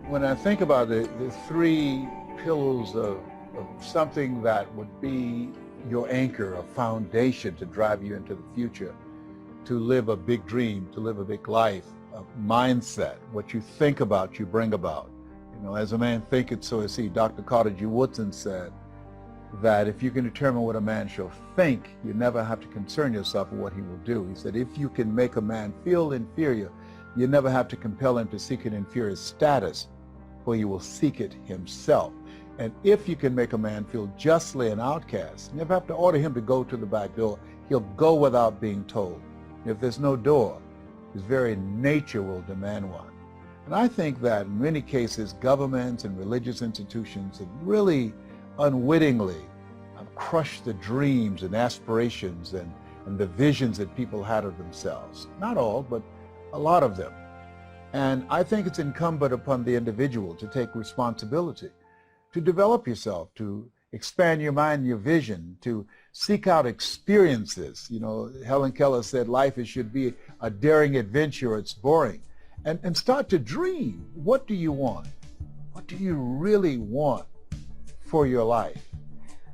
When I think about the three pillars of something that would be your anchor, a foundation to drive you into the future, to live a big dream, to live a big life, a mindset, what you think about, you bring about. You know, as a man thinketh, so is he. Dr. Carter G. Woodson said that if you can determine what a man shall think, you never have to concern yourself with what he will do. He said, if you can make a man feel inferior, you never have to compel him to seek an inferior status, for he will seek it himself. And if you can make a man feel justly an outcast, you never have to order him to go to the back door. He'll go without being told. If there's no door, his very nature will demand one. And I think that in many cases, governments and religious institutions have really unwittingly crushed the dreams and aspirations and the visions that people had of themselves. Not all, but a lot of them. And I think it's incumbent upon the individual to take responsibility, to develop yourself, to expand your mind and your vision, to seek out experiences. You know, Helen Keller said life should be a daring adventure, it's boring. And start to dream. What do you want? What do you really want for your life?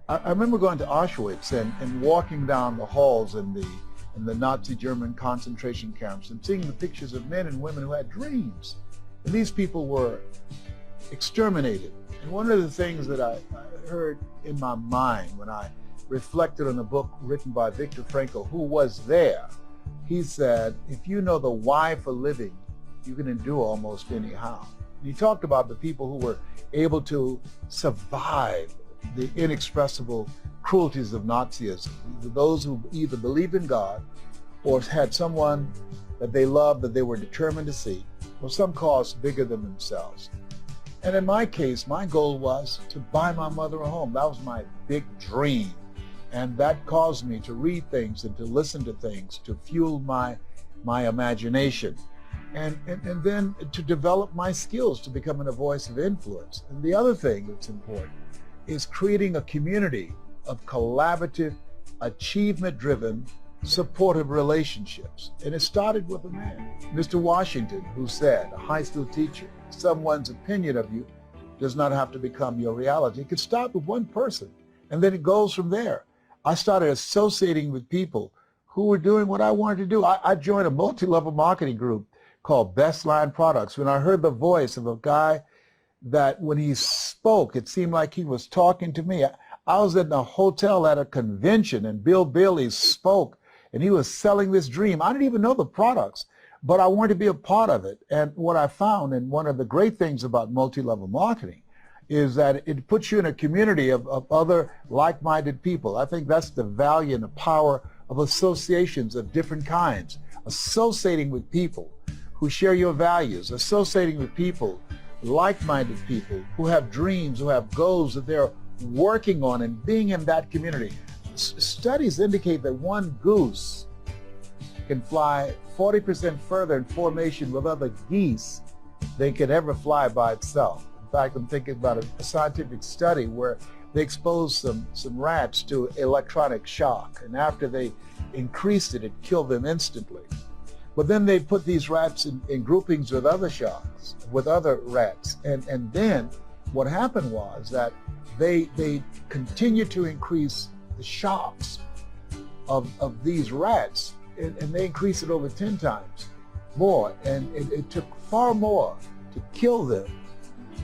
I remember going to Auschwitz and walking down the halls in the Nazi German concentration camps and seeing the pictures of men and women who had dreams. And these people were exterminated. And one of the things that I heard in my mind when I reflected on a book written by Viktor Frankl, who was there, he said, if you know the why for living, you can endure almost any how. And he talked about the people who were able to survive the inexpressible cruelties of Nazism, those who either believed in God or had someone that they loved that they were determined to see, or some cause bigger than themselves. And in my case, my goal was to buy my mother a home. That was my big dream. And that caused me to read things and to listen to things, to fuel my imagination. And then to develop my skills to becoming a voice of influence. And the other thing that's important is creating a community of collaborative, achievement-driven, supportive relationships. And it started with a man, Mr. Washington, who said, a high school teacher, someone's opinion of you does not have to become your reality. It could start with one person, and then it goes from there. I started associating with people who were doing what I wanted to do. I joined a multi-level marketing group called Best Line Products. When I heard the voice of a guy that when he spoke, it seemed like he was talking to me. I was in a hotel at a convention and Bill Bailey spoke and he was selling this dream. I didn't even know the products, but I wanted to be a part of it. And what I found, and one of the great things about multi-level marketing, is that it puts you in a community of other like-minded people. I think that's the value and the power of associations of different kinds. Associating with people who share your values, associating with people, like-minded people who have dreams, who have goals that they're working on, and being in that community. Studies indicate that one goose can fly 40% further in formation with other geese than can ever fly by itself. In fact, I'm thinking about a scientific study where they exposed some rats to electronic shock, and after they increased it, it killed them instantly. But then they put these rats in groupings with other sharks, with other rats. And then what happened was that they continued to increase the shocks of these rats, and they increased it over 10 times more. And it took far more to kill them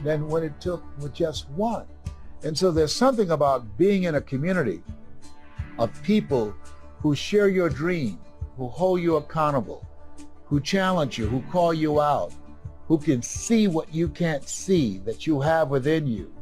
than what it took with just one. And so there's something about being in a community of people who share your dream, who hold you accountable, who challenge you, who call you out, who can see what you can't see that you have within you,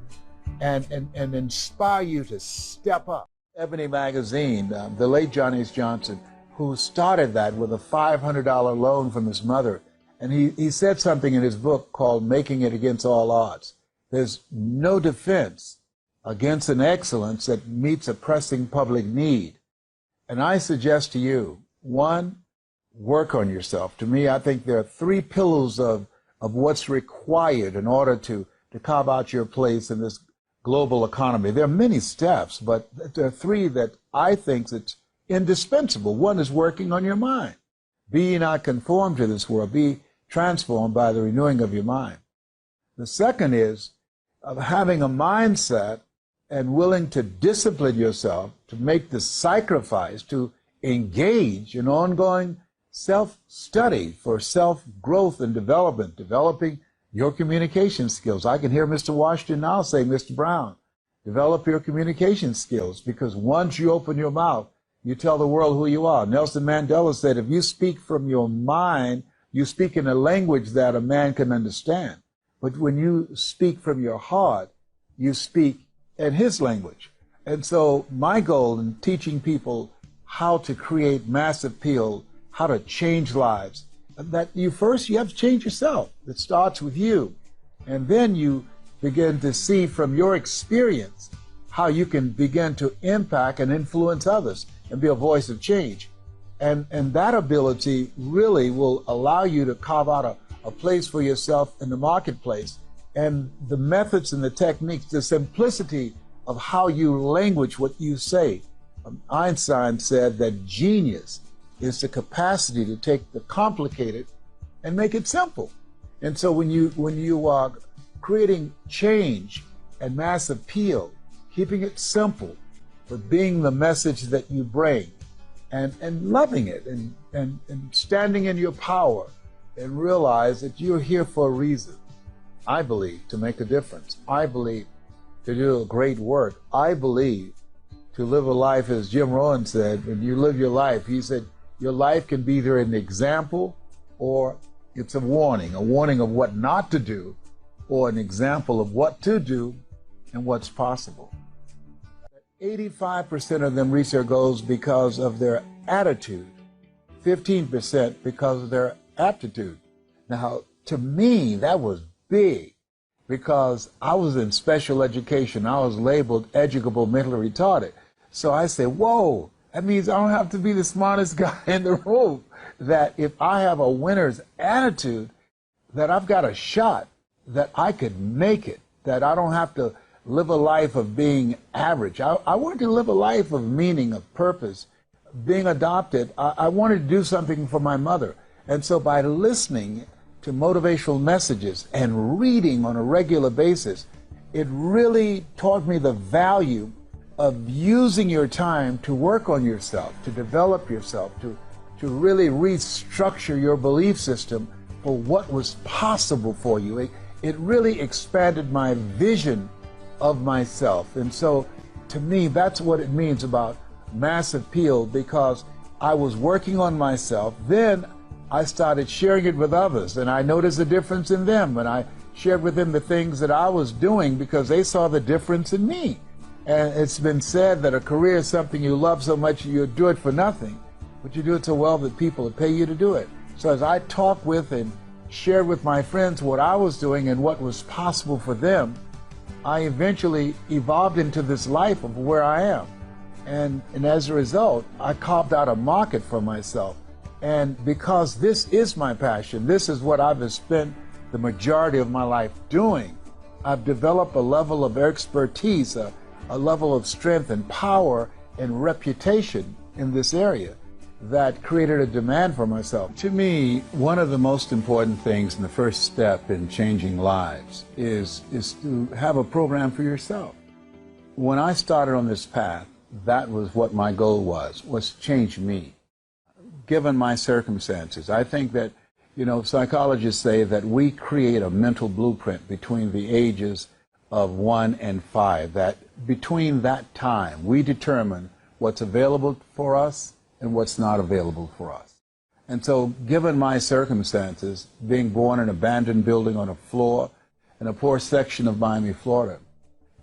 and inspire you to step up. Ebony Magazine, the late John H. Johnson, who started that with a $500 loan from his mother, and he said something in his book called Making It Against All Odds. There's no defense against an excellence that meets a pressing public need. And I suggest to you, one, work on yourself. To me, I think there are three pillars of what's required in order to carve out your place in this global economy. There are many steps, but there are three that I think that's indispensable. One is working on your mind. Be ye not conformed to this world. Be transformed by the renewing of your mind. The second is of having a mindset and willing to discipline yourself, to make the sacrifice, to engage in ongoing self-study for self-growth and development, developing your communication skills. I can hear Mr. Washington now say, Mr. Brown, develop your communication skills, because once you open your mouth, you tell the world who you are. Nelson Mandela said, if you speak from your mind, you speak in a language that a man can understand. But when you speak from your heart, you speak in his language. And so my goal in teaching people how to create mass appeal, how to change lives, that you have to change yourself. It starts with you. And then you begin to see from your experience how you can begin to impact and influence others and be a voice of change. And that ability really will allow you to carve out a place for yourself in the marketplace. And the methods and the techniques, the simplicity of how you language what you say. Einstein said that genius is the capacity to take the complicated and make it simple. And so when you are creating change and mass appeal, keeping it simple, but being the message that you bring, and loving it, and standing in your power, and realize that you're here for a reason. I believe to make a difference. I believe to do a great work. I believe to live a life, as Jim Rohn said, when you live your life, he said, your life can be either an example or it's a warning of what not to do, or an example of what to do and what's possible. 85% of them reach their goals because of their attitude, 15% because of their aptitude. Now, to me, that was big, because I was in special education. I was labeled educable mentally retarded. So I said, whoa, that means I don't have to be the smartest guy in the room. That if I have a winner's attitude, that I've got a shot, that I could make it, that I don't have to live a life of being average. I wanted to live a life of meaning, of purpose. Being adopted, I wanted to do something for my mother. And so by listening to motivational messages and reading on a regular basis, it really taught me the value of using your time to work on yourself, to develop yourself, to really restructure your belief system for what was possible for you. It really expanded my vision of myself. And so to me, that's what it means about mass appeal, because I was working on myself. Then I started sharing it with others, and I noticed a difference in them. And I shared with them the things that I was doing because they saw the difference in me. And it's been said that a career is something you love so much you do it for nothing, but you do it so well that people will pay you to do it. So as I talked with and shared with my friends what I was doing and what was possible for them, I eventually evolved into this life of where I am. And as a result, I carved out a market for myself. And because this is my passion, this is what I've spent the majority of my life doing, I've developed a level of expertise, a level of strength and power and reputation in this area that created a demand for myself. To me, one of the most important things and the first step in changing lives is to have a program for yourself. When I started on this path, that was what my goal was to change me. Given my circumstances, I think that, psychologists say that we create a mental blueprint between the ages of 1 and 5, that between that time we determine what's available for us and what's not available for us. And so given my circumstances, being born in an abandoned building on a floor in a poor section of Miami, Florida,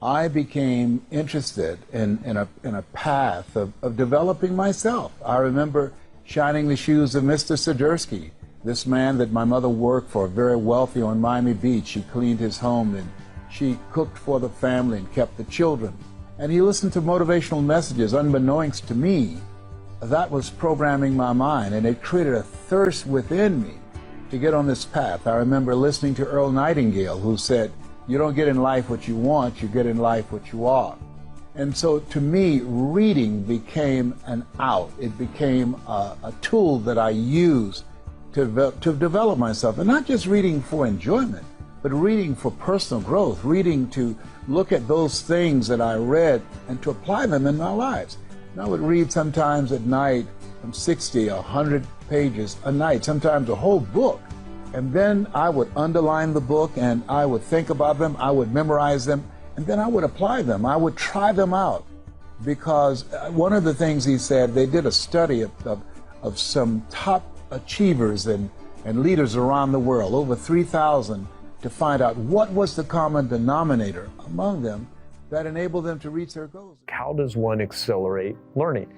I became interested in a path of developing myself. I remember shining the shoes of Mr. Sidursky, this man that my mother worked for, very wealthy on Miami Beach. She cleaned his home and she cooked for the family and kept the children. And he listened to motivational messages. Unbeknownst to me, that was programming my mind, and it created a thirst within me to get on this path. I remember listening to Earl Nightingale, who said, you don't get in life what you want, you get in life what you are. And so to me, reading became an out. It became a tool that I used to develop myself. And not just reading for enjoyment, but reading for personal growth, reading to look at those things that I read and to apply them in my lives. And I would read sometimes at night from 60, 100 pages a night, sometimes a whole book. And then I would underline the book and I would think about them, I would memorize them, and then I would apply them. I would try them out. Because one of the things he said, they did a study of some top achievers and leaders around the world, over 3,000, to find out what was the common denominator among them that enabled them to reach their goals. How does one accelerate learning?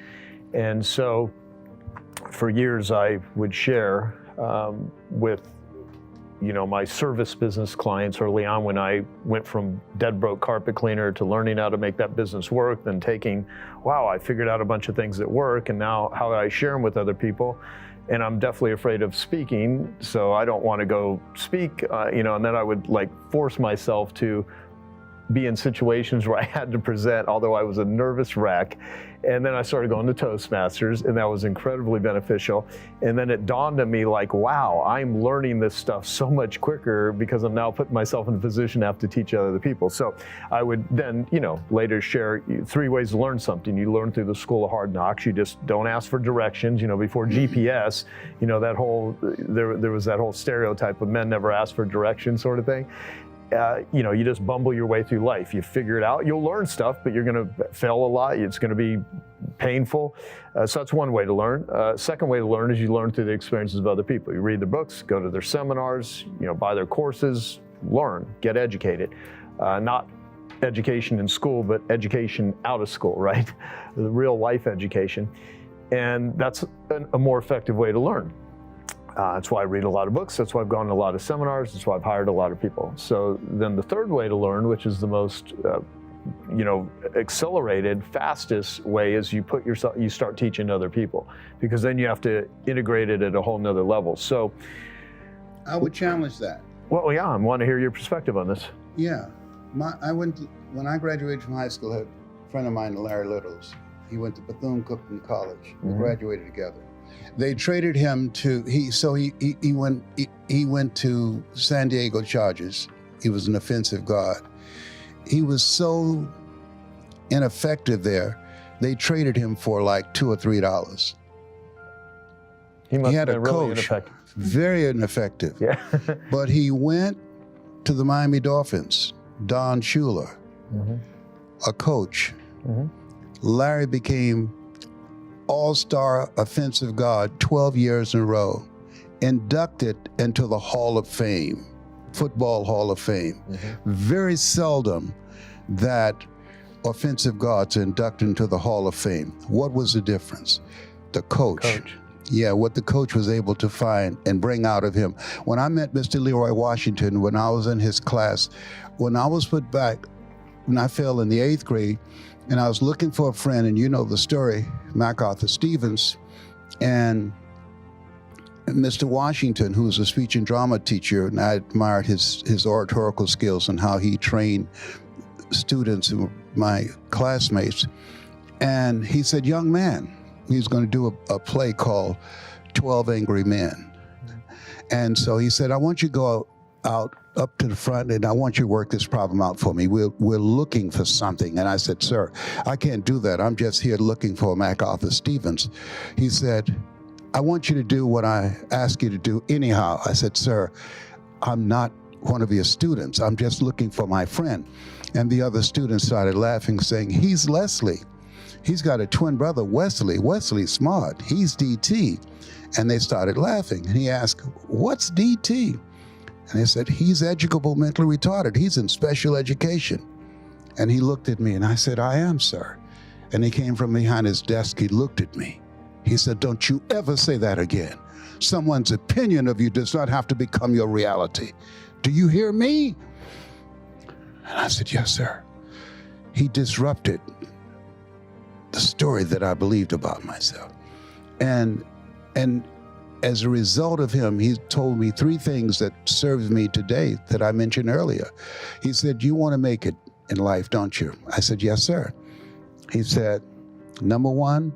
And so for years I would share with my service business clients early on, when I went from dead broke carpet cleaner to learning how to make that business work, then taking, wow, I figured out a bunch of things that work, and now how do I share them with other people? And I'm definitely afraid of speaking, so I don't want to go speak, and then I would force myself to be in situations where I had to present, although I was a nervous wreck. And then I started going to Toastmasters, and that was incredibly beneficial. And then it dawned on me wow, I'm learning this stuff so much quicker because I'm now putting myself in a position to have to teach other people. So I would then, later share 3 ways to learn something. You learn through the school of hard knocks. You just don't ask for directions. Before GPS, there was that whole stereotype of men never ask for directions sort of thing. You just bumble your way through life. You figure it out. You'll learn stuff, but you're going to fail a lot. It's going to be painful. So that's one way to learn. Second way to learn is you learn through the experiences of other people. You read their books, go to their seminars, buy their courses, learn, get educated. Not education in school, but education out of school, right? The real life education. And that's a more effective way to learn. That's why I read a lot of books. That's why I've gone to a lot of seminars. That's why I've hired a lot of people. So then the third way to learn, which is the most, accelerated, fastest way, is you start teaching other people, because then you have to integrate it at a whole nother level. So I would challenge that. Well, yeah, I want to hear your perspective on this. Yeah, when I graduated from high school, I had a friend of mine, Larry Littles. He went to Bethune-Cookman College. We graduated together. They traded him to he went to San Diego Chargers. He was an offensive guard. He was so ineffective there. They traded him for $2 or $3. He had a really coach, ineffective. very ineffective. Yeah. But he went to the Miami Dolphins. Don Shula, a coach. Larry became all-star offensive guard 12 years in a row, inducted into the Hall of Fame, Football Hall of Fame. Very seldom that offensive guards are inducted into the Hall of Fame. What was the difference? The coach. Yeah, what the coach was able to find and bring out of him. When I met Mr. Leroy Washington, when I was in his class, when I was put back, when I fell in the 8th grade, and I was looking for a friend, and you know the story, MacArthur Stevens, and Mr. Washington, who was a speech and drama teacher, and I admired his oratorical skills and how he trained students, my classmates. And he said, young man, he's going to do a play called 12 Angry Men. And so he said, I want you to go out up to the front, and I want you to work this problem out for me. We're looking for something. And I said, sir, I can't do that. I'm just here looking for MacArthur Stevens. He said, I want you to do what I ask you to do anyhow. I said, sir, I'm not one of your students. I'm just looking for my friend. And the other students started laughing, saying, he's Leslie. He's got a twin brother, Wesley. Wesley's smart. He's DT. And they started laughing. And he asked, what's DT? And they said, he's educable mentally retarded. He's in special education. And he looked at me, and I said, I am, sir. And he came from behind his desk. He looked at me. He said, don't you ever say that again. Someone's opinion of you does not have to become your reality. Do you hear me? And I said, yes, sir. He disrupted the story that I believed about myself. And as a result of him, he told me 3 things that served me today that I mentioned earlier. He said, you want to make it in life, don't you? I said, yes, sir. He said, number 1,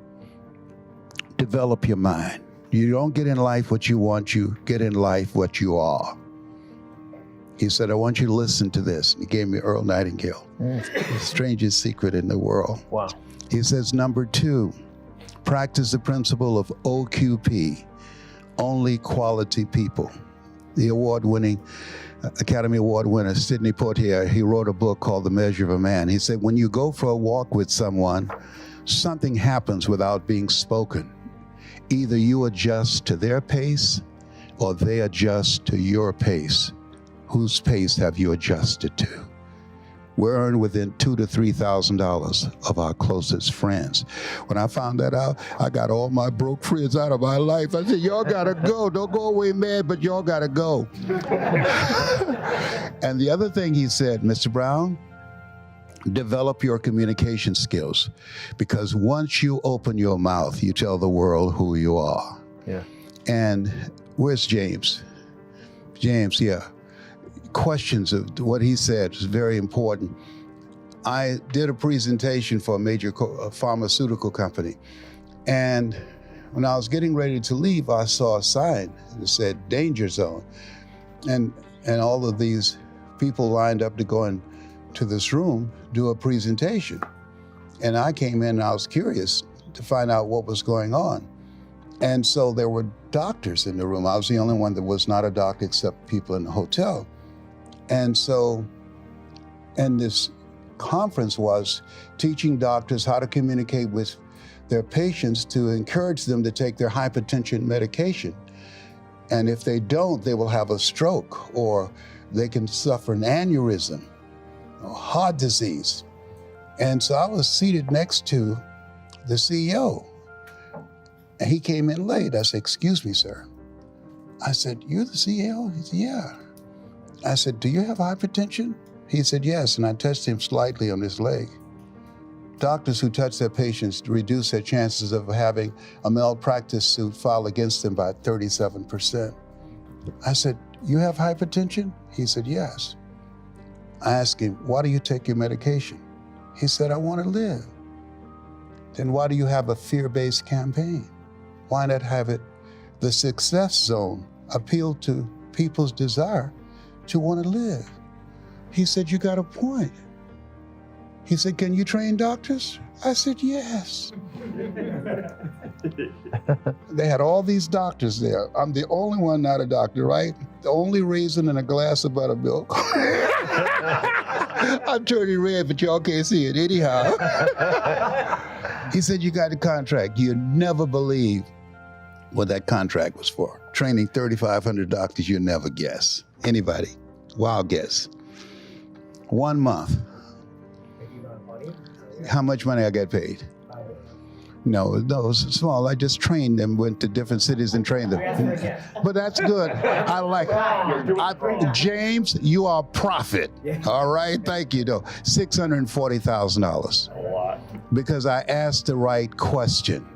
develop your mind. You don't get in life what you want, you get in life what you are. He said, I want you to listen to this. He gave me Earl Nightingale, the strangest secret in the world. Wow. He says, number 2, practice the principle of OQP, only quality people. The award-winning, Academy Award winner, Sidney Poitier, he wrote a book called The Measure of a Man. He said, when you go for a walk with someone, something happens without being spoken. Either you adjust to their pace or they adjust to your pace. Whose pace have you adjusted to? We're earned within $2,000 to $3,000 of our closest friends. When I found that out, I got all my broke friends out of my life. I said, y'all gotta go. Don't go away mad, but y'all gotta go. And the other thing he said, Mr. Brown, develop your communication skills, because once you open your mouth, you tell the world who you are. Yeah. And where's James? James, yeah. Questions of what he said is very important. I did a presentation for a major pharmaceutical company, and when I was getting ready to leave, I saw a sign that said danger zone, and all of these people lined up to go into this room, do a presentation. And I came in and I was curious to find out what was going on. And so there were doctors in the room. I was the only one that was not a doctor except people in the hotel. And so, and this conference was teaching doctors how to communicate with their patients to encourage them to take their hypertension medication. And if they don't, they will have a stroke, or they can suffer an aneurysm, or heart disease. And so I was seated next to the CEO. And he came in late. I said, excuse me, sir. I said, you're the CEO? He said, yeah. I said, do you have hypertension? He said, yes, and I touched him slightly on his leg. Doctors who touch their patients reduce their chances of having a malpractice suit filed against them by 37%. I said, you have hypertension? He said, yes. I asked him, why do you take your medication? He said, I want to live. Then why do you have a fear-based campaign? Why not have it the success zone, appeal to people's desire to want to live? He said, you got a point. He said, can you train doctors? I said, yes. They had all these doctors there. I'm the only one not a doctor, right? The only raisin in a glass of buttermilk. I'm turning red, but y'all can't see it anyhow. He said, you got a contract. You'd never believe what that contract was for. Training 3,500 doctors, you'll never guess. Anybody? Wild guess. 1 month. How much money I got paid? No, it was small. I just trained them, went to different cities and trained them. But that's good. I like it. James, you are a prophet. All right, thank you, though. $640,000. A lot. Because I asked the right question.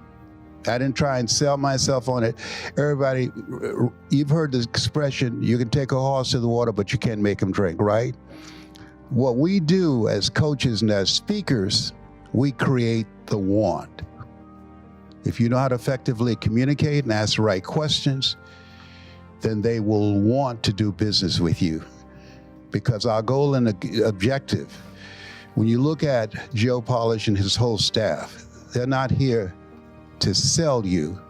I didn't try and sell myself on it. Everybody, you've heard the expression, you can take a horse to the water, but you can't make him drink, right? What we do as coaches and as speakers, we create the want. If you know how to effectively communicate and ask the right questions, then they will want to do business with you. Because our goal and objective, when you look at Joe Polish and his whole staff, they're not here to sell you,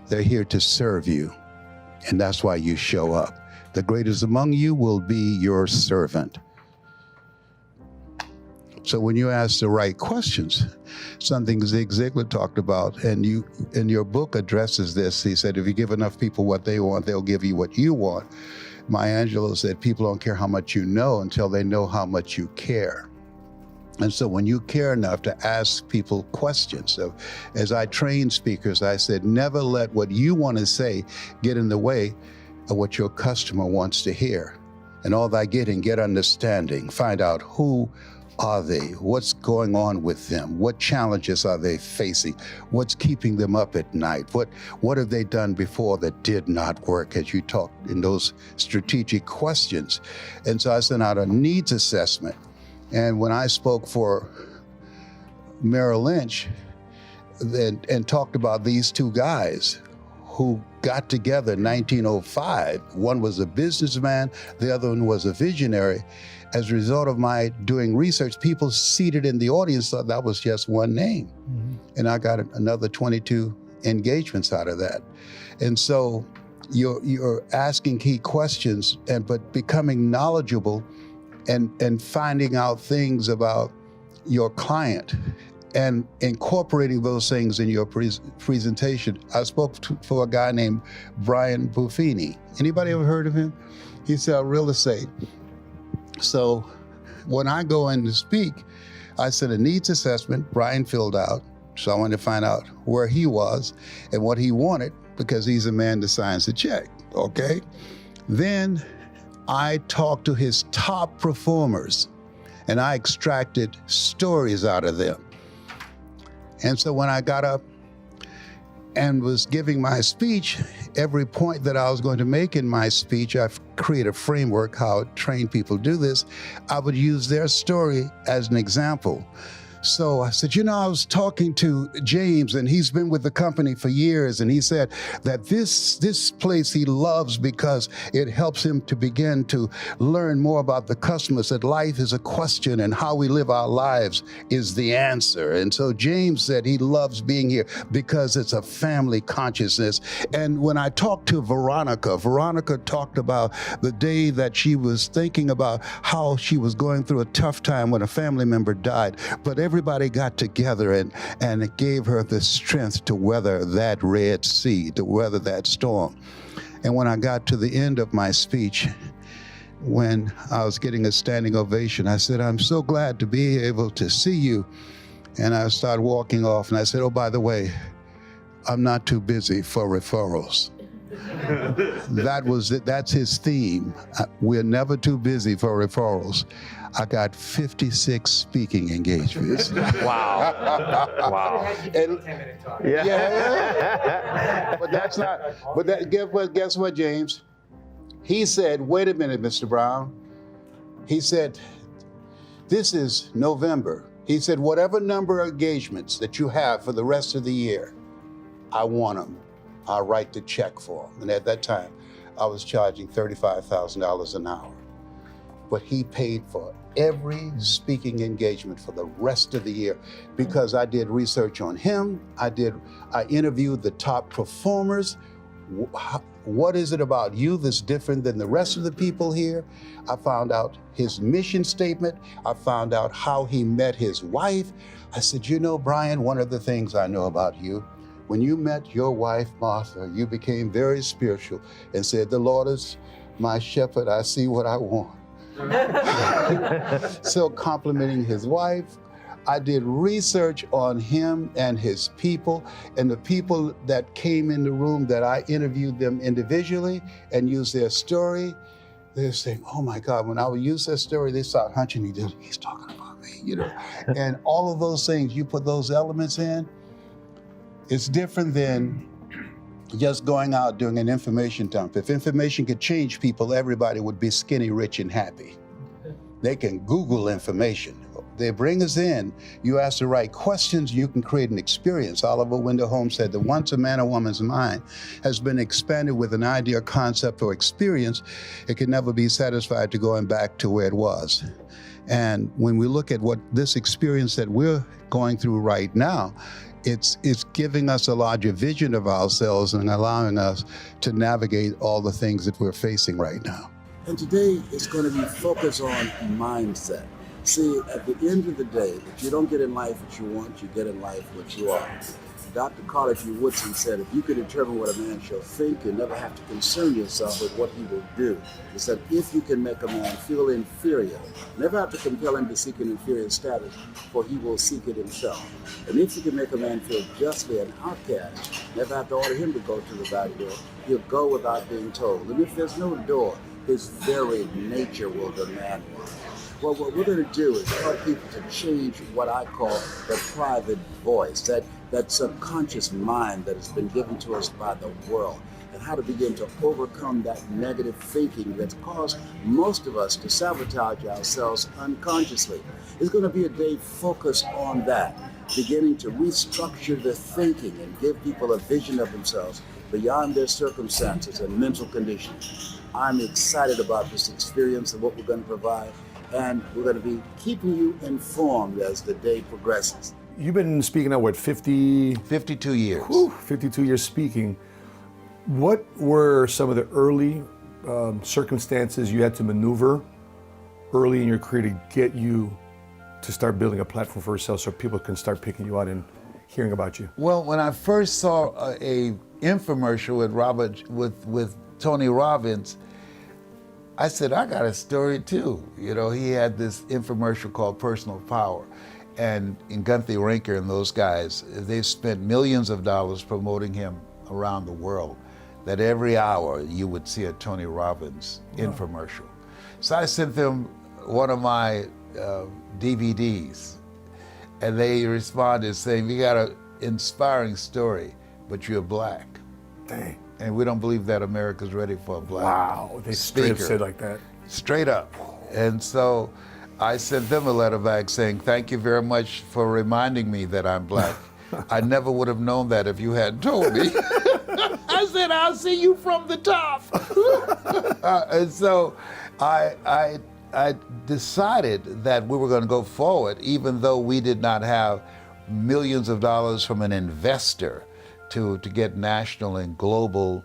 they're here to serve you. And that's why you show up. The greatest among you will be your servant. So when you ask the right questions, something Zig Ziglar talked about, and you in your book addresses this. He said, if you give enough people what they want, they'll give you what you want. Maya Angelou said, people don't care how much you know until they know how much you care. And so when you care enough to ask people questions, so as I train speakers, I said, never let what you want to say get in the way of what your customer wants to hear. And all that get understanding, find out who are they? What's going on with them? What challenges are they facing? What's keeping them up at night? What have they done before that did not work, as you talked in those strategic questions? And so I sent out a needs assessment. And when I spoke for Merrill Lynch and talked about these two guys who got together in 1905. One was a businessman, the other one was a visionary. As a result of my doing research, people seated in the audience thought that was just one name. And I got another 22 engagements out of that. And so you're asking key questions, but becoming knowledgeable and finding out things about your client and incorporating those things in your presentation. I spoke for a guy named Brian Buffini. Anybody ever heard of him? He sell real estate. So when I go in to speak, I said a needs assessment, Brian filled out. So I wanted to find out where he was and what he wanted, because he's a man that signs the check, okay? Then I talked to his top performers and I extracted stories out of them. And so when I got up and was giving my speech, every point that I was going to make in my speech, I've created a framework how to train people to do this. I would use their story as an example. So I said, I was talking to James, and he's been with the company for years, and he said that this place he loves because it helps him to begin to learn more about the customers, that life is a question and how we live our lives is the answer. And so James said he loves being here because it's a family consciousness. And when I talked to Veronica talked about the day that she was thinking about how she was going through a tough time when a family member died, but everybody got together and it gave her the strength to weather that Red Sea, to weather that storm. And when I got to the end of my speech, when I was getting a standing ovation, I said, I'm so glad to be able to see you. And I started walking off, and I said, oh, by the way, I'm not too busy for referrals. That's his theme. We're never too busy for referrals. I got 56 speaking engagements. Wow. Wow. And, yeah. But that's not, guess what, James? He said, wait a minute, Mr. Brown. He said, this is November. He said, whatever number of engagements that you have for the rest of the year, I want them. I'll write the check for them. And at that time, I was charging $35,000 an hour. But he paid for every speaking engagement for the rest of the year because I did research on him. I interviewed the top performers. What is it about you that's different than the rest of the people here? I found out his mission statement. I found out how he met his wife. I said, Brian, one of the things I know about you, when you met your wife, Martha, you became very spiritual and said, the Lord is my shepherd. I see what I want. So complimenting his wife, I did research on him and his people, and the people that came in the room that I interviewed them individually and used their story. They're saying, oh my God, when I would use their story, they start hunching me. He's talking about me, And all of those things, you put those elements in, it's different than just going out doing an information dump. If information could change people, everybody would be skinny, rich, and happy. They can Google information. They bring us in. You ask the right questions, you can create an experience. Oliver Wendell Holmes said that once a man or woman's mind has been expanded with an idea, concept, or experience, it can never be satisfied to going back to where it was. And when we look at what this experience that we're going through right now, it's giving us a larger vision of ourselves and allowing us to navigate all the things that we're facing right now. And today it's going to be focused on mindset. See, at the end of the day, if you don't get in life what you want, you get in life what you are. Dr. Carter G. Woodson said, if you can determine what a man shall think, you never have to concern yourself with what he will do. He said, if you can make a man feel inferior, never have to compel him to seek an inferior status, for he will seek it himself. And if you can make a man feel justly an outcast, never have to order him to go to the back door. He'll go without being told. And if there's no door, his very nature will demand one. Well, what we're going to do is help people to change what I call the private voice, that subconscious mind that has been given to us by the world, and how to begin to overcome that negative thinking that's caused most of us to sabotage ourselves unconsciously. It's going to be a day focused on that, beginning to restructure the thinking and give people a vision of themselves beyond their circumstances and mental conditions. I'm excited about this experience and what we're going to provide, and we're going to be keeping you informed as the day progresses. You've been speaking now, what, 52 years. 52 years speaking. What were some of the early circumstances you had to maneuver early in your career to get you to start building a platform for yourself so people can start picking you out and hearing about you? Well, when I first saw a infomercial with Tony Robbins, I said, I got a story too. You know, he had this infomercial called Personal Power. And Gunther Rinker and those guys, they spent millions of dollars promoting him around the world, that every hour you would see a Tony Robbins infomercial. So I sent them one of my DVDs, and they responded saying, you got an inspiring story, but you're black. Dang. And we don't believe that America's ready for a black Wow, they straight up speaker. said like that. Straight up. And so I sent them a letter back saying, thank you very much for reminding me that I'm black. I never would have known that if you hadn't told me. I said, I'll see you from the top. And so I decided that we were going to go forward, even though we did not have millions of dollars from an investor to get national and global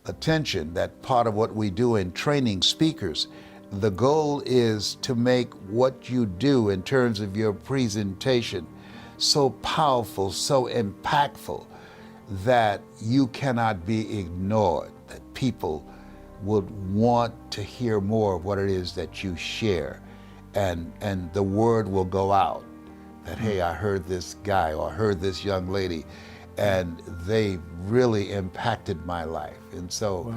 attention. That part of what we do in training speakers. The goal is to make what you do in terms of your presentation so powerful, so impactful, that you cannot be ignored, that people would want to hear more of what it is that you share, and the word will go out that, hey, I heard this guy or I heard this young lady, and they really impacted my life. And so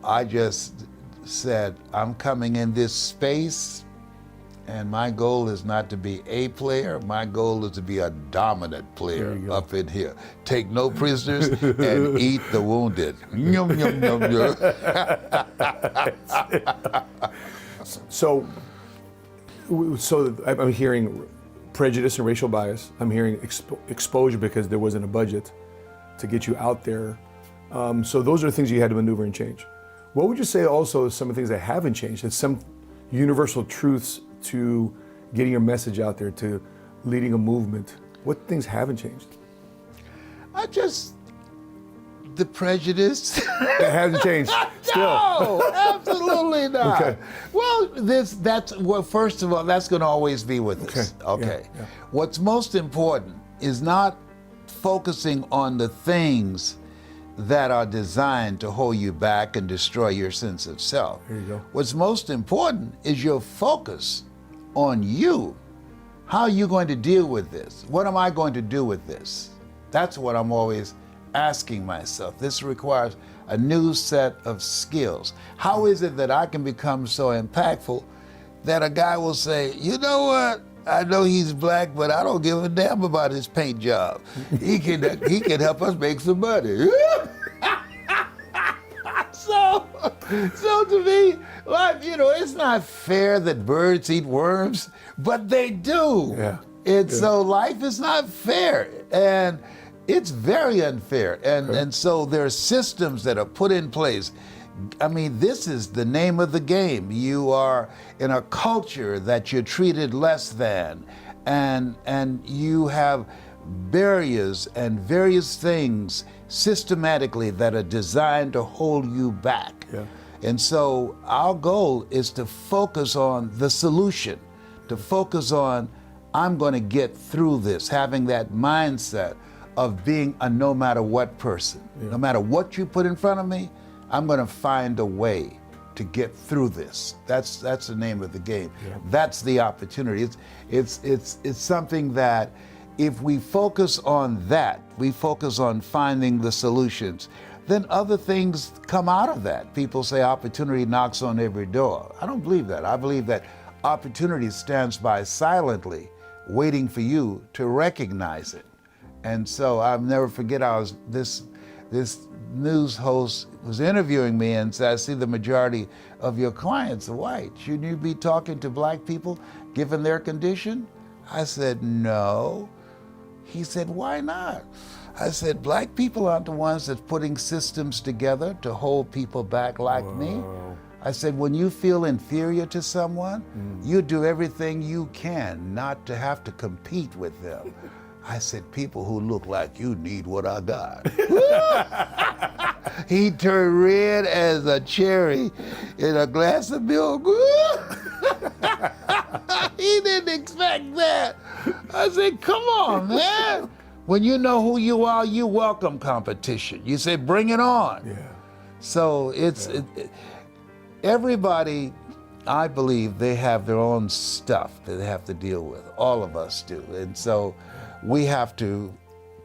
I just said, I'm coming in this space, and my goal is not to be a player. My goal is to be a dominant player up in here. Take no prisoners and eat the wounded. Yum, yum, yum, yum. So I'm hearing prejudice and racial bias. I'm hearing exposure because there wasn't a budget to get you out there. So those are the things you had to maneuver and change. What would you say also some of the things that haven't changed? It's some universal truths to getting your message out there, to leading a movement. What things haven't changed? The prejudice. It hasn't changed still. No, absolutely not. Okay. Well, first of all, that's going to always be with us. Okay. Yeah. What's most important is not focusing on the things that are designed to hold you back and destroy your sense of self. There you go. What's most important is your focus on you. How are you going to deal with this? What am I going to do with this? That's what I'm always asking myself. This requires a new set of skills. How is it that I can become so impactful that a guy will say, you know what? I know he's black, but I don't give a damn about his paint job. He can help us make some money. So to me, life, it's not fair that birds eat worms, but they do. Yeah. So life is not fair, and it's very unfair. And so there are systems that are put in place. I mean, this is the name of the game. You are in a culture that you're treated less than, and you have barriers and various things systematically that are designed to hold you back. Yeah. And so our goal is to focus on the solution, to focus on, I'm going to get through this, having that mindset of being a no matter what person. Yeah. No matter what you put in front of me, I'm going to find a way to get through this. That's the name of the game. Yeah. That's the opportunity. It's something that if we focus on that, we focus on finding the solutions, then other things come out of that. People say opportunity knocks on every door. I don't believe that. I believe that opportunity stands by silently, waiting for you to recognize it. And so I'll never forget, this news host was interviewing me and said, I see the majority of your clients are white. Shouldn't you be talking to black people given their condition? I said, no. He said, why not? I said, black people aren't the ones that's putting systems together to hold people back like me. I said, when you feel inferior to someone, you do everything you can not to have to compete with them. I said, people who look like you need what I got. He turned red as a cherry in a glass of milk. He didn't expect that. I said, come on, man. When you know who you are, you welcome competition. You say, bring it on. Yeah. So everybody, I believe, they have their own stuff that they have to deal with. All of us do. And so we have to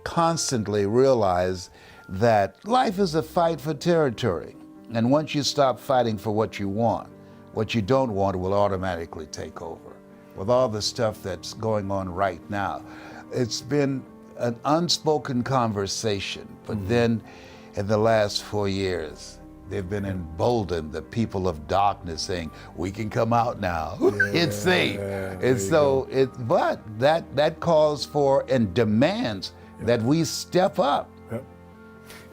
constantly realize that life is a fight for territory. And once you stop fighting for what you want, what you don't want will automatically take over. With all the stuff that's going on right now, it's been an unspoken conversation, but then in the last 4 years, they've been emboldened, the people of darkness, saying, we can come out now, it's safe. And so, but that calls for and demands that we step up.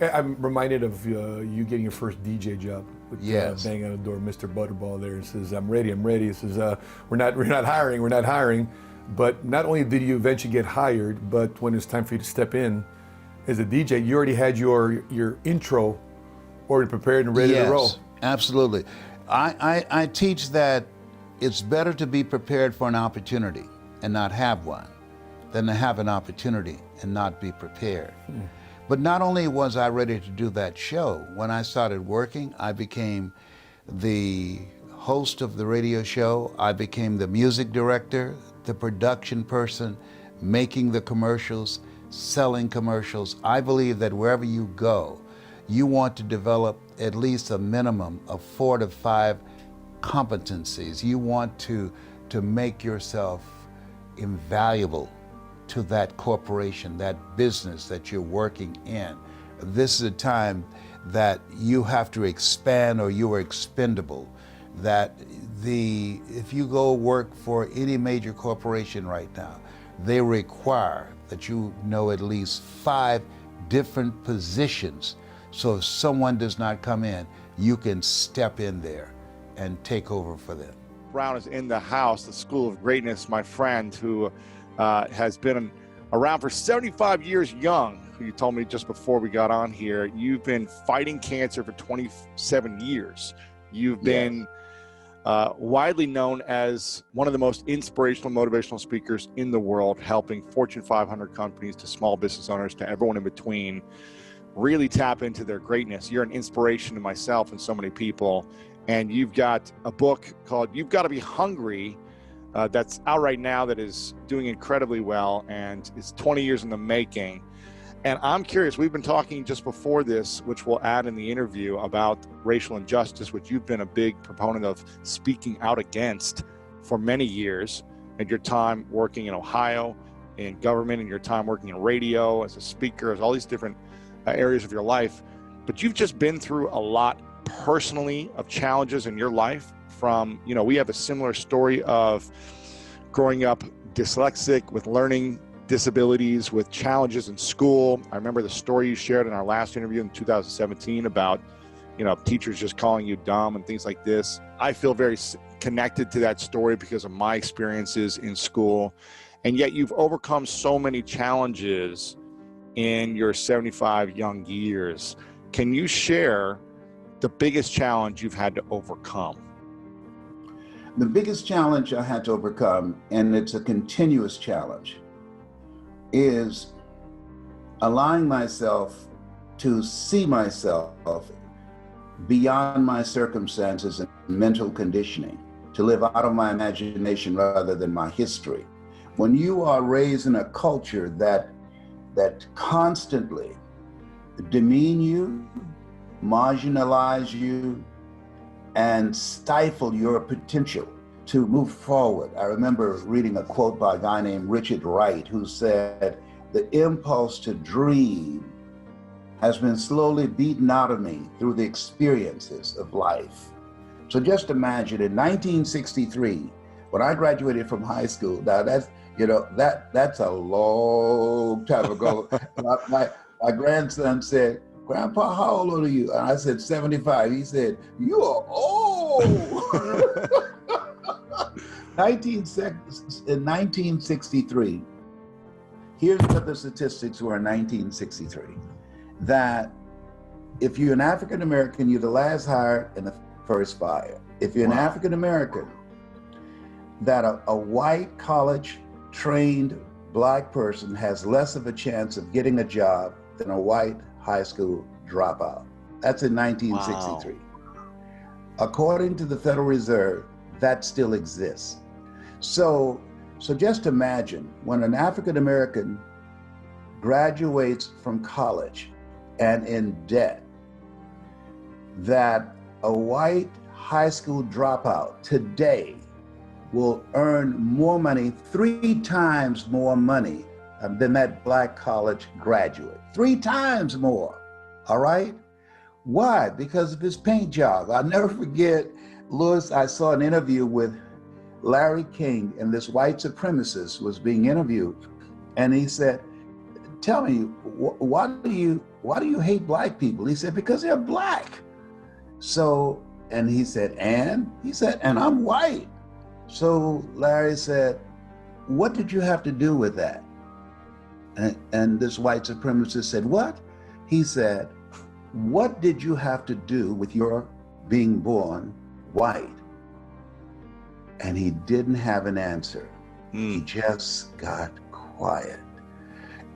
I'm reminded of you getting your first DJ job. With, Yes. Banging on the door, Mr. Butterball there, and says, I'm ready. He says, we're not hiring. But not only did you eventually get hired, but when it's time for you to step in as a DJ, you already had your intro already prepared and ready to roll. Yes, absolutely. I teach that it's better to be prepared for an opportunity and not have one than to have an opportunity and not be prepared. But not only was I ready to do that show, when I started working, I became the host of the radio show. I became the music director, the production person, making the commercials, selling commercials. I believe that wherever you go, you want to develop at least a minimum of 4 to 5 competencies. You want to make yourself invaluable to that corporation, that business that you're working in. This is a time that you have to expand or you are expendable. That if you go work for any major corporation right now, they require that you know at least 5 different positions. So if someone does not come in, you can step in there and take over for them. Brown is in the house, the School of Greatness, my friend who has been around for 75 years young, who you told me just before we got on here. You've been fighting cancer for 27 years. You've been widely known as one of the most inspirational, motivational speakers in the world, helping Fortune 500 companies to small business owners to everyone in between really tap into their greatness. You're an inspiration to myself and so many people. And you've got a book called You've Got to Be Hungry that's out right now that is doing incredibly well, and it's 20 years in the making. And I'm curious, we've been talking just before this, which we'll add in the interview, about racial injustice, which you've been a big proponent of speaking out against for many years, and your time working in Ohio, in government, and your time working in radio, as a speaker, as all these different areas of your life. But you've just been through a lot personally of challenges in your life. From, we have a similar story of growing up dyslexic, with learning disabilities, with challenges in school. I remember the story you shared in our last interview in 2017 about, teachers just calling you dumb and things like this. I feel very connected to that story because of my experiences in school. And yet you've overcome so many challenges in your 75 young years. Can you share the biggest challenge you've had to overcome? The biggest challenge I had to overcome, and it's a continuous challenge, is allowing myself to see myself beyond my circumstances and mental conditioning, to live out of my imagination rather than my history. When you are raised in a culture that constantly demean you, marginalize you, and stifle your potential to move forward. I remember reading a quote by a guy named Richard Wright, who said, "The impulse to dream has been slowly beaten out of me through the experiences of life." So just imagine in 1963, when I graduated from high school, now that's a long time ago. My grandson said, Grandpa, how old are you? And I said, 75. He said, you are old. In 1963, here's what the statistics were in 1963, that if you're an African American, you're the last hire and the first fire. If you're an African American, that a white college trained black person has less of a chance of getting a job than a white high school dropout. That's in 1963. Wow. According to the Federal Reserve, that still exists. So just imagine when an African American graduates from college and in debt, that a white high school dropout today will earn more money, 3 times more money than that black college graduate. 3 times more, all right? Why? Because of his paint job. I'll never forget, Louis, I saw an interview with Larry King, and this white supremacist was being interviewed, and he said, tell me, why do you hate black people? He said, because they're black. So, and he said, and? He said, and I'm white. So Larry said, what did you have to do with that? And this white supremacist said, what? He said, what did you have to do with your being born white? And he didn't have an answer. He just got quiet.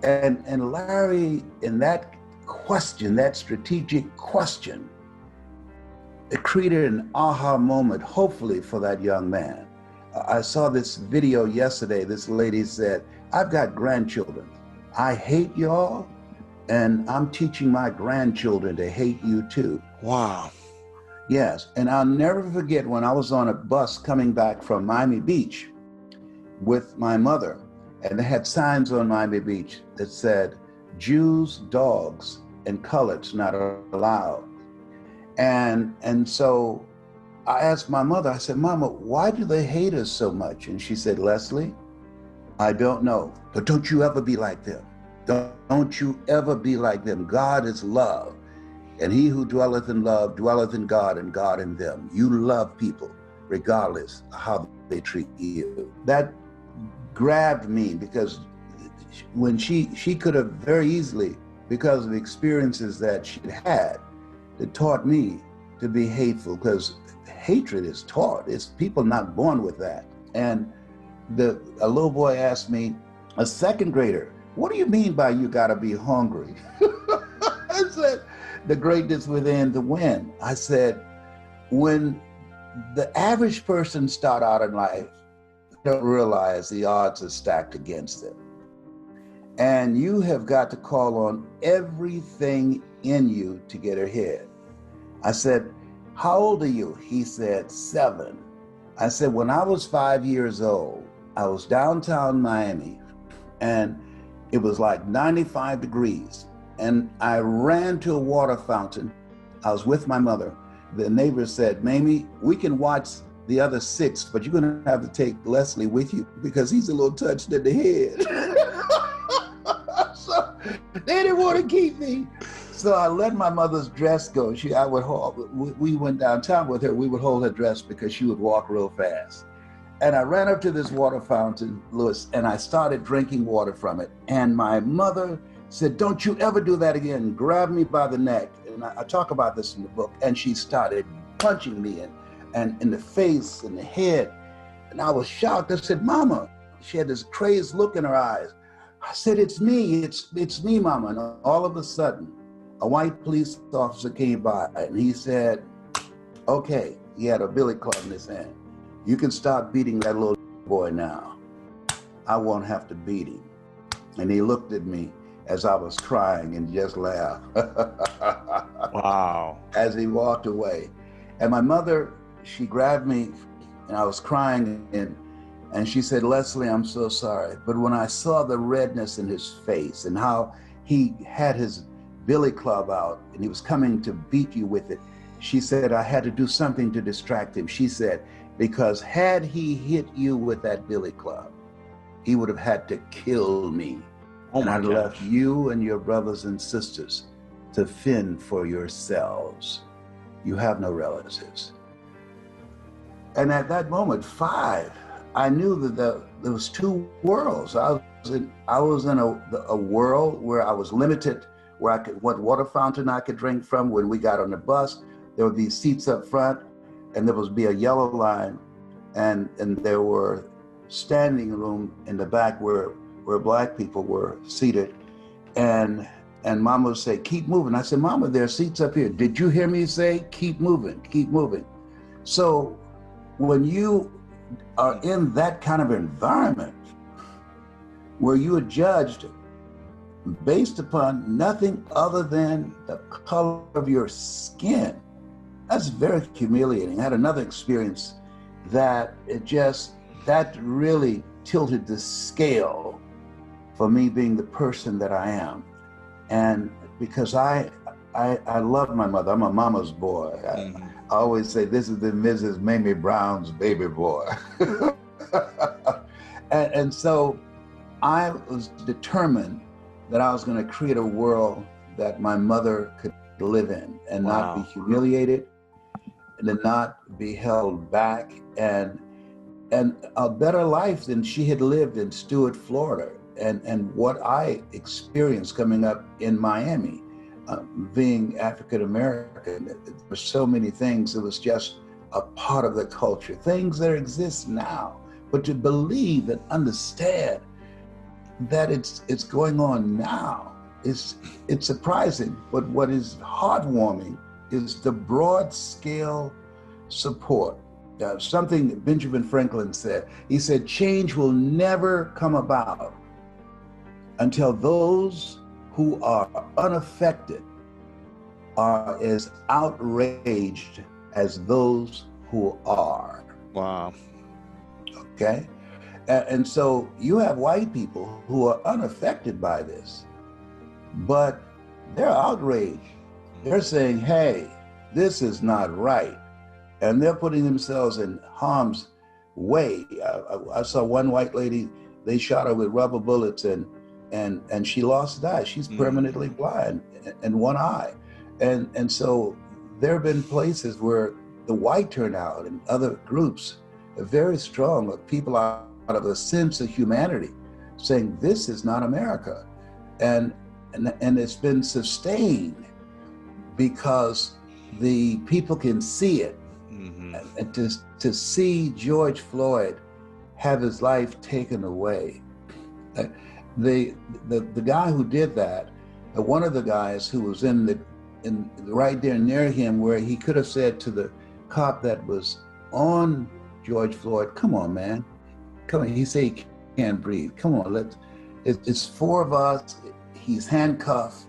And Larry, in that question, that strategic question, it created an aha moment, hopefully, for that young man. I saw this video yesterday. This lady said, I've got grandchildren. I hate y'all, and I'm teaching my grandchildren to hate you too. Wow. Yes, and I'll never forget when I was on a bus coming back from Miami Beach with my mother, and they had signs on Miami Beach that said, Jews, dogs, and coloreds not allowed. And so I asked my mother, I said, Mama, why do they hate us so much? And she said, Leslie, I don't know, but don't you ever be like them. Don't you ever be like them. God is love, and he who dwelleth in love dwelleth in God, and God in them. You love people regardless of how they treat you. That grabbed me, because when she could have very easily, because of the experiences that she'd had, that taught me to be hateful, because hatred is taught. It's people not born with that. And a little boy asked me, a second grader, what do you mean by you gotta be hungry? I said, the greatness within the win. I said, when the average person start out in life, they don't realize the odds are stacked against them. And you have got to call on everything in you to get ahead. I said, how old are you? He said, 7. I said, when I was 5 years old, I was downtown Miami, and it was like 95 degrees. And I ran to a water fountain. I was with my mother. The neighbor said, Mamie, we can watch the other 6, but you're gonna have to take Leslie with you because he's a little touched in the head. So they didn't want to keep me. So I let my mother's dress go. We went downtown with her. We would hold her dress because she would walk real fast. And I ran up to this water fountain, Louis, and I started drinking water from it. And my mother said, don't you ever do that again. Grabbed me by the neck. And I talk about this in the book. And she started punching me and in the face and the head. And I was shocked. I said, Mama, she had this crazed look in her eyes. I said, it's me, it's me, Mama. And all of a sudden, a white police officer came by and he said, okay, he had a billy club in his hand. You can stop beating that little boy now. I won't have to beat him. And he looked at me as I was crying and just laughed. Wow. As he walked away. And my mother, she grabbed me and I was crying and she said, Leslie, I'm so sorry. But when I saw the redness in his face and how he had his billy club out and he was coming to beat you with it, she said, I had to do something to distract him. She said, because had he hit you with that billy club, he would have had to kill me. Oh and my I left gosh. you and your brothers and sisters to fend for yourselves. You have no relatives. And at that moment, 5, I knew that there was 2 worlds. I was in a world where I was limited, where I could, what water fountain I could drink from. When we got on the bus, there would be seats up front, and there would be a yellow line, and there were standing room in the back where Black people were seated, and Mama would say, "Keep moving." I said, "Mama, there are seats up here." Did you hear me say, "Keep moving, keep moving"? So when you are in that kind of environment where you are judged based upon nothing other than the color of your skin, that's very humiliating. I had another experience that that really tilted the scale for me being the person that I am. And because I love my mother, I'm a mama's boy. I always say this is the Mrs. Mamie Brown's baby boy. and so I was determined that I was going to create a world that my mother could live in and not be humiliated and to not be held back, and a better life than she had lived in Stuart, Florida, and what I experienced coming up in Miami, being African American. There were so many things. It was just a part of the culture, things that exist now. But to believe and understand that it's going on now, it's surprising. But what is heartwarming is the broad scale support. Something Benjamin Franklin said. He said, change will never come about until those who are unaffected are as outraged as those who are. Wow. Okay? And so you have white people who are unaffected by this, but they're outraged. They're saying, hey, this is not right. And they're putting themselves in harm's way. I saw one white lady, they shot her with rubber bullets and she lost an eye. She's permanently blind in one eye. And so there have been places where the white turnout and other groups are very strong, people out of a sense of humanity saying this is not America. And it's been sustained because the people can see it. And to see George Floyd have his life taken away. The guy who did that, one of the guys who was in right there near him, where he could have said to the cop that was on George Floyd, "Come on, man, come on." He said he can't breathe. "Come on, it's 4 of us. He's handcuffed.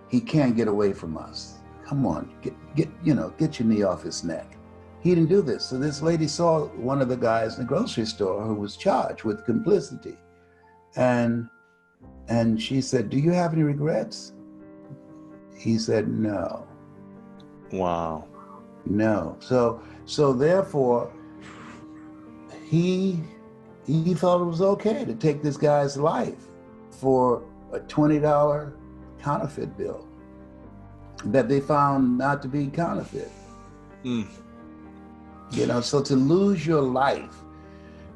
He can't get away from us. Come on, get your knee off his neck." He didn't do this. So this lady saw one of the guys in the grocery store who was charged with complicity. And she said, "Do you have any regrets?" He said, "No." Wow. No. So therefore, he thought it was okay to take this guy's life for a $20 counterfeit bill that they found not to be counterfeit. So to lose your life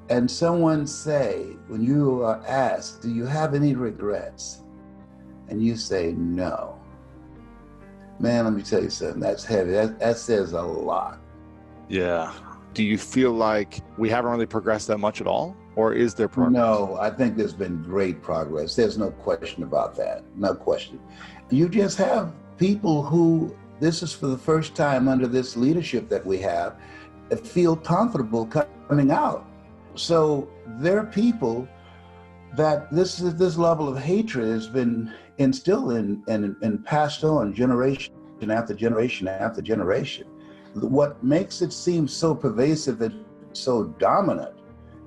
and someone say, when you are asked, "Do you have any regrets?" and you say, "No." Man, let me tell you something, that's heavy. That says a lot. Yeah. Do you feel like we haven't really progressed that much at all? Or is there progress? No, I think there's been great progress. There's no question about that. No question. You just have people who, this is for the first time under this leadership that we have, feel comfortable coming out. So there are people that this level of hatred has been instilled and passed on generation after generation after generation. What makes it seem so pervasive and so dominant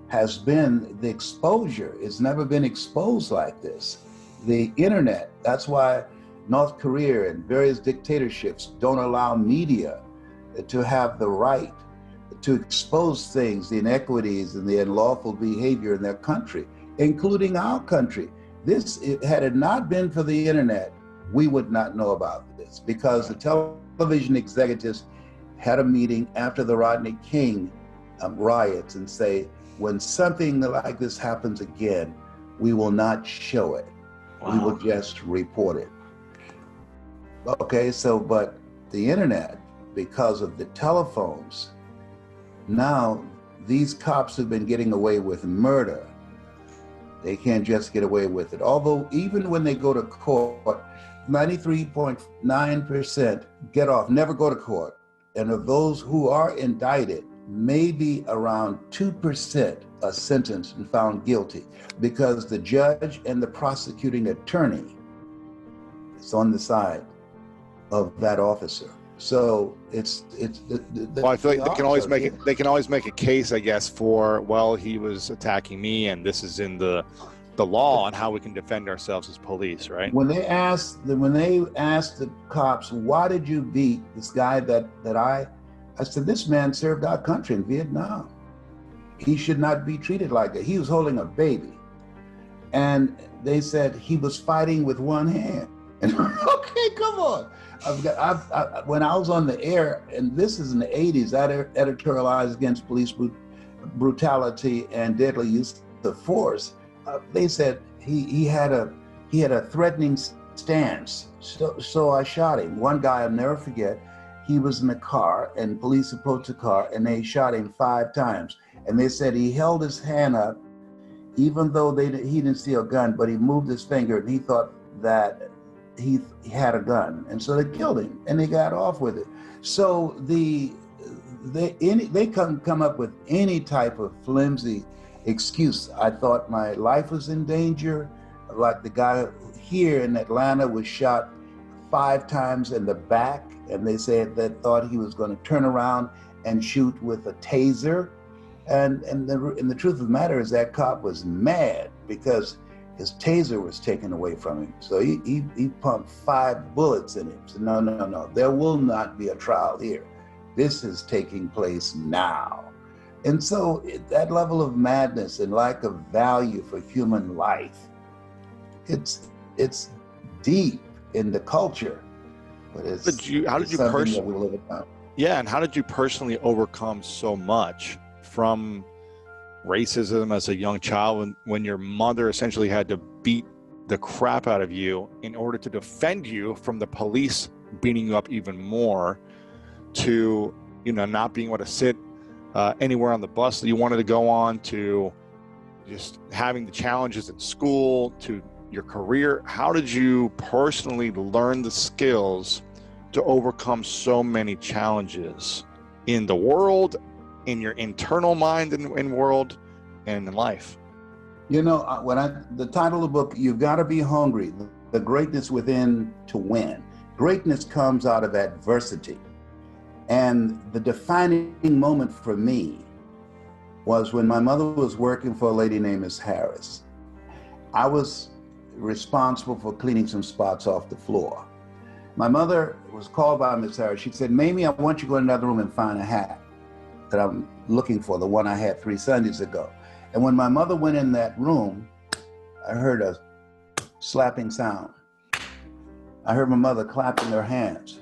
has been the exposure. It's never been exposed like this. The internet, that's why North Korea and various dictatorships don't allow media to have the right to expose things, the inequities and the unlawful behavior in their country, including our country. Had it not been for the internet, we would not know about this, because the television executives had a meeting after the Rodney King riots and say, when something like this happens again, we will not show it. Wow. We will just report it. Okay, so, but the internet, because of the telephones, now these cops who've been getting away with murder, they can't just get away with it. Although even when they go to court, 93.9% get off, never go to court. And of those who are indicted, maybe around 2% are sentenced and found guilty, because the judge and the prosecuting attorney is on the side of that officer. So well, I feel like they can always make a case, I guess, for, well, he was attacking me, and this is in the law on how we can defend ourselves as police, right? When they asked the cops, why did you beat this guy that I said, this man served our country in Vietnam. He should not be treated like that. He was holding a baby. And they said he was fighting with one hand. And okay, come on. When I was on the air, and this is in the 80s, I editorialized against police brutality and deadly use of force. They said he had a threatening stance, so I shot him. One guy I'll never forget, he was in a car and police approached the car and they shot him 5 times. And they said he held his hand up, even though he didn't see a gun, but he moved his finger and he thought that he had a gun. And so they killed him and they got off with it. So they come up with any type of flimsy excuse. I thought my life was in danger. Like the guy here in Atlanta was shot 5 times in the back, and they said that thought he was going to turn around and shoot with a taser. And the truth of the matter is that cop was mad because his taser was taken away from him. So he pumped 5 bullets in him. So no, there will not be a trial here. This is taking place now. And so that level of madness and lack of value for human life, it's deep in the culture, but how did you personally overcome so much from racism as a young child when your mother essentially had to beat the crap out of you in order to defend you from the police beating you up even more, to not being able to sit anywhere on the bus that you wanted to go on, to just having the challenges at school, to your career? How did you personally learn the skills to overcome so many challenges in the world, in your internal mind and world, and in life? The title of the book, You've Got to Be Hungry, the greatness within to win. Greatness comes out of adversity. And the defining moment for me was when my mother was working for a lady named Miss Harris. I was responsible for cleaning some spots off the floor. My mother was called by Miss Harris. She said, Mamie, I want you to go in another room and find a hat that I'm looking for, the one I had 3 Sundays ago. And when my mother went in that room, I heard a slapping sound. I heard my mother clapping her hands.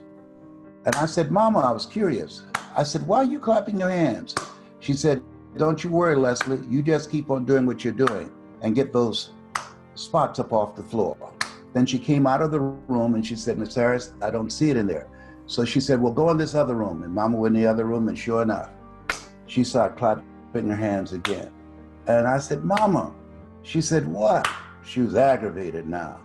And I said, Mama, I was curious. I said, why are you clapping your hands? She said, don't you worry, Leslie. You just keep on doing what you're doing and get those spots up off the floor. Then she came out of the room and she said, Miss Harris, I don't see it in there. So she said, well, go in this other room. And Mama went in the other room, and sure enough, she started clapping her hands again. And I said, Mama. She said, what? She was aggravated now.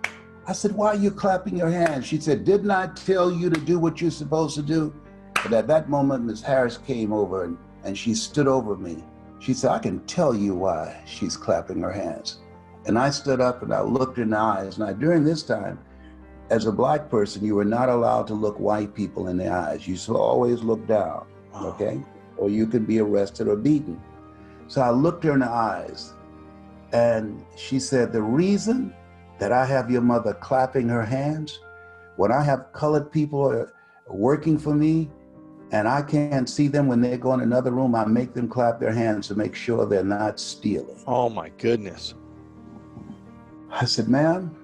I said, why are you clapping your hands? She said, didn't I tell you to do what you're supposed to do? But at that moment, Ms. Harris came over and she stood over me. She said, I can tell you why she's clapping her hands. And I stood up and I looked in the eyes. Now, during this time, as a Black person, you were not allowed to look white people in the eyes. You should always look down, okay? Or you could be arrested or beaten. So I looked her in the eyes, and she said, the reason that I have your mother clapping her hands, when I have colored people working for me and I can't see them when they go in another room, I make them clap their hands to make sure they're not stealing. Oh my goodness. I said, ma'am,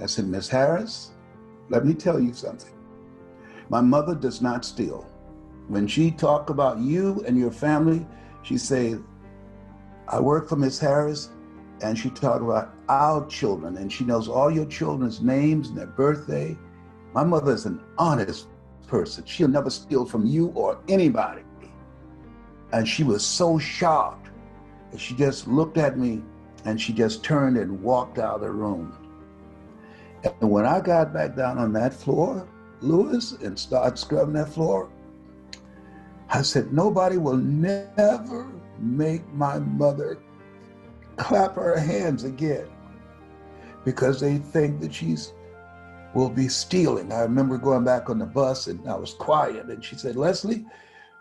I said, Miss Harris, let me tell you something. My mother does not steal. When she talk about you and your family, she say, I work for Miss Harris, and she talk about our children, and she knows all your children's names and their birthday. My mother is an honest person. She'll never steal from you or anybody. And she was so shocked that she just looked at me and she just turned and walked out of the room. And when I got back down on that floor, Lewis, and started scrubbing that floor, I said, nobody will never make my mother clap her hands again because they think that will be stealing. I remember going back on the bus and I was quiet, and she said, Leslie,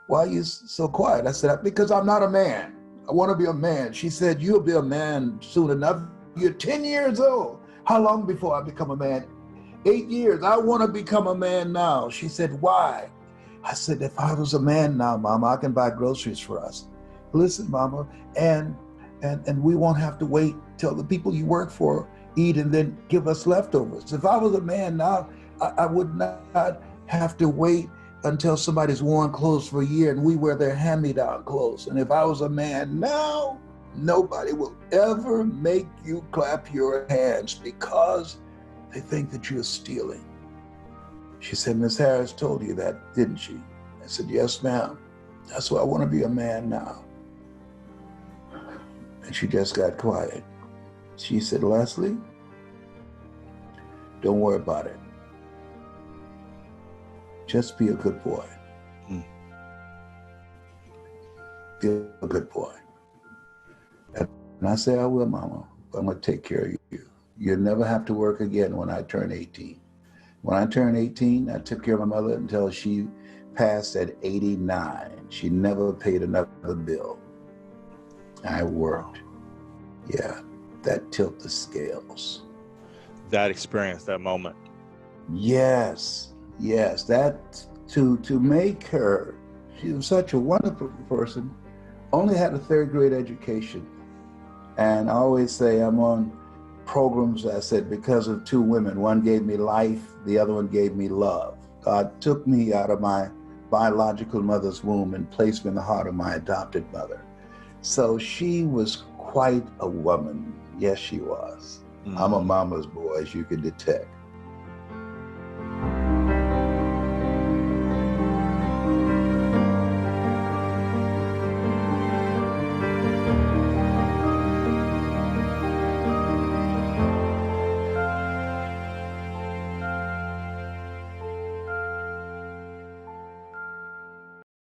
why are you so quiet? I said, because I'm not a man. I want to be a man. She said, you'll be a man soon enough. You're 10 years old. How long before I become a man? 8 years. I want to become a man now. She said, why? I said, if I was a man now, Mama, I can buy groceries for us. Listen, Mama, and we won't have to wait till the people you work for eat and then give us leftovers. If I was a man now, I would not have to wait until somebody's worn clothes for a year and we wear their hand-me-down clothes. And if I was a man now, nobody will ever make you clap your hands because they think that you're stealing. She said, Miss Harris told you that, didn't she? I said, yes, ma'am. That's why I want to be a man now. And she just got quiet. She said, Leslie, don't worry about it. Just be a good boy. Be a good boy. And I said, I will, Mama, but I'm going to take care of you. You'll never have to work again when I turn 18. When I turned 18, I took care of my mother until she passed at 89. She never paid another bill. I worked. Yeah, that tilted the scales. That experience, that moment. Yes, that to make her, she was such a wonderful person, only had a third grade education. And I always say I'm on programs, I said, because of two women. One gave me life, the other one gave me love. God took me out of my biological mother's womb and placed me in the heart of my adopted mother. So she was quite a woman. Yes, she was. I'm a mama's boy, as you can detect.